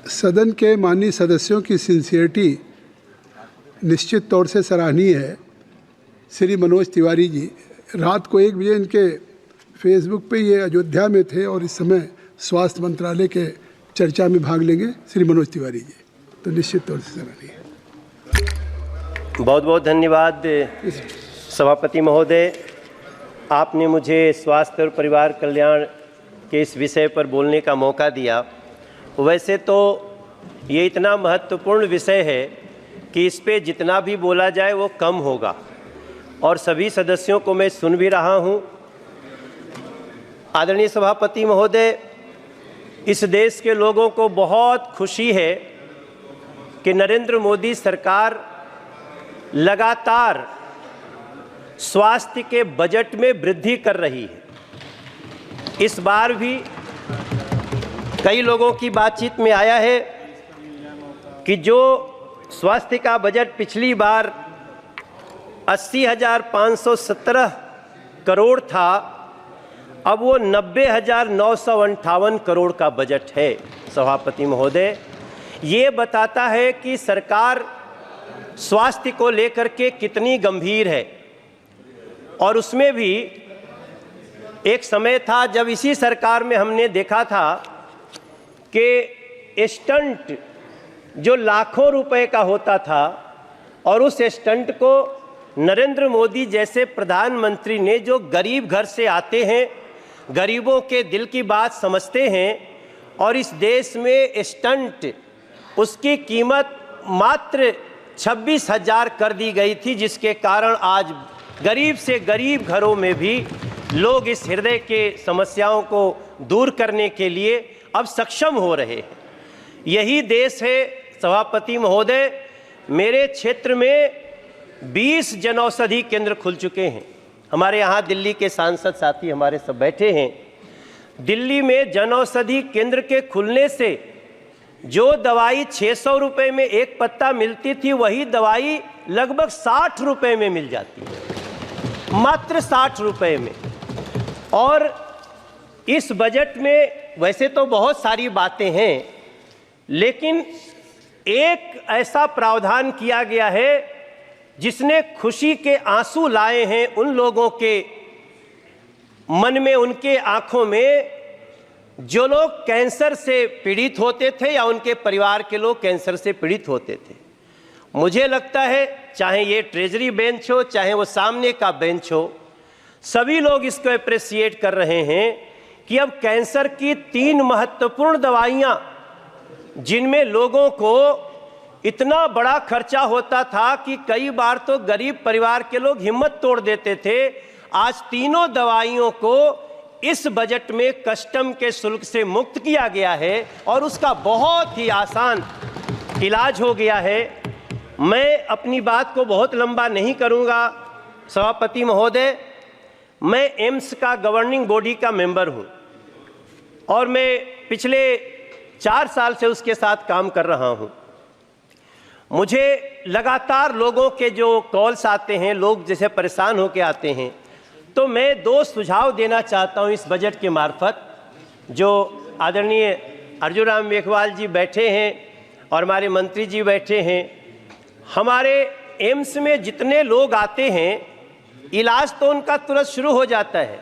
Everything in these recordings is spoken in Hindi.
सदन के माननीय सदस्यों की सिंसियरिटी निश्चित तौर से सराहनीय है। श्री मनोज तिवारी जी रात को 1 बजे इनके फेसबुक पे ये अयोध्या में थे और इस समय स्वास्थ्य मंत्रालय के चर्चा में भाग लेंगे श्री मनोज तिवारी जी, तो निश्चित तौर से सराहनीय है। बहुत बहुत धन्यवाद सभापति महोदय, आपने मुझे स्वास्थ्य और परिवार कल्याण के इस विषय पर बोलने का मौका दिया। वैसे तो ये इतना महत्वपूर्ण विषय है कि इस पे जितना भी बोला जाए वो कम होगा, और सभी सदस्यों को मैं सुन भी रहा हूँ। आदरणीय सभापति महोदय, इस देश के लोगों को बहुत खुशी है कि नरेंद्र मोदी सरकार लगातार स्वास्थ्य के बजट में वृद्धि कर रही है। इस बार भी कई लोगों की बातचीत में आया है कि जो स्वास्थ्य का बजट पिछली बार 80,517 करोड़ था, अब वो 90,958 करोड़ का बजट है। सभापति महोदय, ये बताता है कि सरकार स्वास्थ्य को लेकर के कितनी गंभीर है। और उसमें भी एक समय था जब इसी सरकार में हमने देखा था कि स्टंट जो लाखों रुपए का होता था, और उस स्टंट को नरेंद्र मोदी जैसे प्रधानमंत्री ने, जो गरीब घर से आते हैं, गरीबों के दिल की बात समझते हैं, और इस देश में स्टंट उसकी कीमत मात्र 26,000 कर दी गई थी, जिसके कारण आज गरीब से गरीब घरों में भी लोग इस हृदय के समस्याओं को दूर करने के लिए अब सक्षम हो रहे हैं। यही देश है सभापति महोदय। मेरे क्षेत्र में 20 जनौषधि केंद्र खुल चुके हैं। हमारे यहाँ दिल्ली के सांसद साथी हमारे सब बैठे हैं। दिल्ली में जनौषधि केंद्र के खुलने से जो दवाई 600 रुपये में एक पत्ता मिलती थी, वही दवाई लगभग 60 रुपये में मिल जाती है, मात्र 60 रुपये में। और इस बजट में वैसे तो बहुत सारी बातें हैं, लेकिन एक ऐसा प्रावधान किया गया है जिसने खुशी के आंसू लाए हैं उन लोगों के मन में, उनके आंखों में, जो लोग कैंसर से पीड़ित होते थे या उनके परिवार के लोग कैंसर से पीड़ित होते थे। मुझे लगता है चाहे ये ट्रेजरी बेंच हो, चाहे वो सामने का बेंच हो, सभी लोग इसको अप्रिशिएट कर रहे हैं कि अब कैंसर की 3 महत्वपूर्ण दवाइयां, जिनमें लोगों को इतना बड़ा खर्चा होता था कि कई बार तो गरीब परिवार के लोग हिम्मत तोड़ देते थे, आज तीनों दवाइयों को इस बजट में कस्टम के शुल्क से मुक्त किया गया है और उसका बहुत ही आसान इलाज हो गया है। मैं अपनी बात को बहुत लंबा नहीं करूंगा सभापति महोदय। मैं एम्स का गवर्निंग बॉडी का मेंबर हूं और मैं पिछले 4 साल से उसके साथ काम कर रहा हूं। मुझे लगातार लोगों के जो कॉल्स आते हैं, लोग जैसे परेशान होकर आते हैं, तो मैं 2 सुझाव देना चाहता हूं इस बजट के मार्फत। जो आदरणीय अर्जुन राम मेघवाल जी बैठे हैं और हमारे मंत्री जी बैठे हैं, हमारे एम्स में जितने लोग आते हैं, इलाज तो उनका तुरंत शुरू हो जाता है,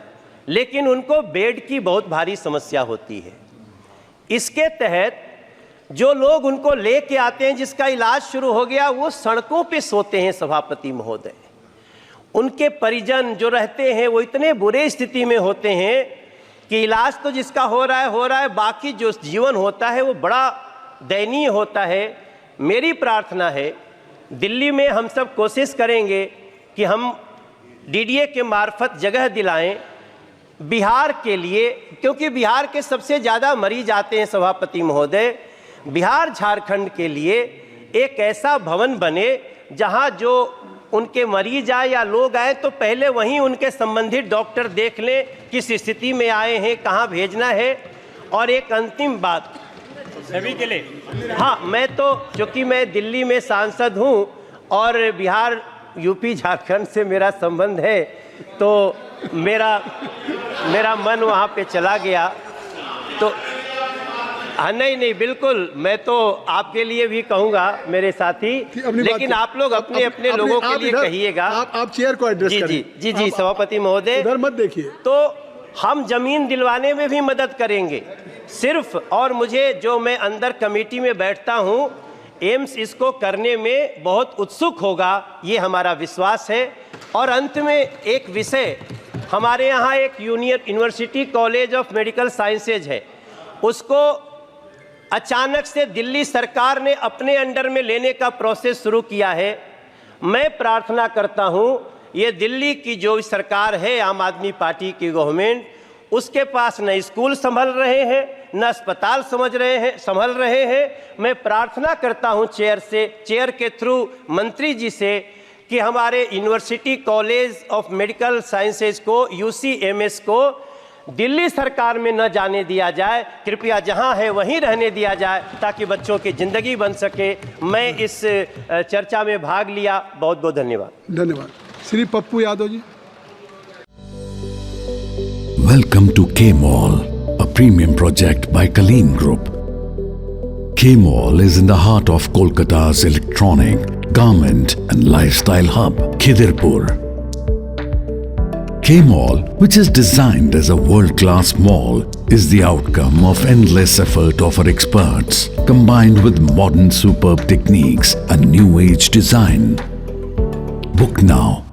लेकिन उनको बेड की बहुत भारी समस्या होती है। इसके तहत जो लोग उनको लेके आते हैं, जिसका इलाज शुरू हो गया, वो सड़कों पे सोते हैं सभापति महोदय। उनके परिजन जो रहते हैं वो इतने बुरे स्थिति में होते हैं कि इलाज तो जिसका हो रहा है, बाकी जो जीवन होता है वो बड़ा दयनीय होता है। मेरी प्रार्थना है, दिल्ली में हम सब कोशिश करेंगे कि हम डीडीए के मार्फत जगह दिलाएं बिहार के लिए, क्योंकि बिहार के सबसे ज़्यादा मरीज आते हैं सभापति महोदय। बिहार झारखंड के लिए एक ऐसा भवन बने जहां जो उनके मरीज आए या लोग आए तो पहले वहीं उनके संबंधित डॉक्टर देख लें किस स्थिति में आए हैं, कहां भेजना है। और एक अंतिम बात सभी के लिए, हाँ, मैं तो चूँकि मैं दिल्ली में सांसद हूं और बिहार यूपी झारखंड से मेरा संबंध है, तो मेरा मन वहाँ पे चला गया। तो हाँ, नहीं बिल्कुल, मैं तो आपके लिए भी कहूंगा मेरे साथी, कि अपनी बात लेकिन को- आप लोग अपने अपने आप- लोगों आप के लिए इधर- कहिएगा। आप चेयर को एड्रेस जी करें। जी जी जी सभापति महोदय, उधर मत देखिए। तो हम जमीन दिलवाने में भी मदद करेंगे सिर्फ, और मुझे जो मैं अंदर कमेटी में बैठता हूं, एम्स इसको करने में बहुत उत्सुक होगा, ये हमारा विश्वास है। और अंत में एक विषय, हमारे यहाँ एक university college of medical sciences है, उसको अचानक से दिल्ली सरकार ने अपने अंडर में लेने का प्रोसेस शुरू किया है। मैं प्रार्थना करता हूं, ये दिल्ली की जो सरकार है, आम आदमी पार्टी की गवर्नमेंट, उसके पास न स्कूल संभल रहे हैं, न अस्पताल संभल रहे हैं। मैं प्रार्थना करता हूं चेयर के थ्रू मंत्री जी से कि हमारे university college of medical sciences को, UCMS को दिल्ली सरकार में न जाने दिया जाए, कृपया जहां है वहीं रहने दिया जाए, ताकि बच्चों की जिंदगी बन सके। मैं इस चर्चा में भाग लिया, बहुत बहुत धन्यवाद। धन्यवाद। Shri Pappu Yadav ji. Welcome to K-Mall, a premium project by Kaleen Group. K-Mall is in the heart of Kolkata's electronic, garment and lifestyle hub, Khidirpur. K-Mall, which is designed as a world-class mall, is the outcome of endless effort of our experts, combined with modern superb techniques and new age design. Book now